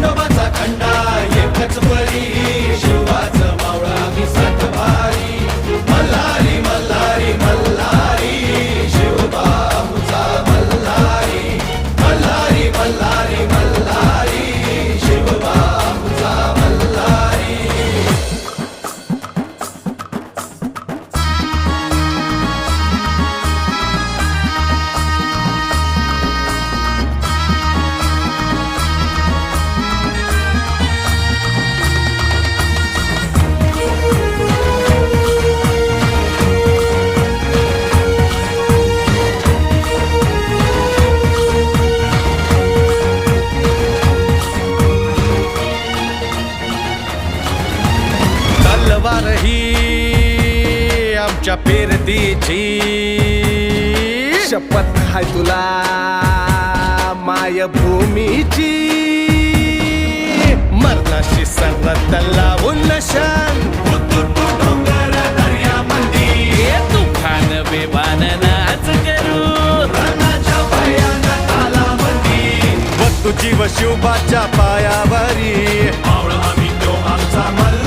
खंडोबाचा खंडा एकच बळी शिवाचं मावळा मी सात भारी मल्हारी मल्हारी मल्हारी शिवबाऊचा मल्हारी मल्हारी मल्हारी मल्हारी शिवबाऊचा मल्हारी. तलवार ही आमच्या पेरतीची शपथ हाय तुला मायभूमीची मरणाशी सरत लावून नशान डोंगर दर्यामंदी तुफान बेभान नाच करू रणाच्या भयानक तालामंदी व तुझी व शिवबाच्या पायावरी मावळा आम्ही तो आमचा मल्हारी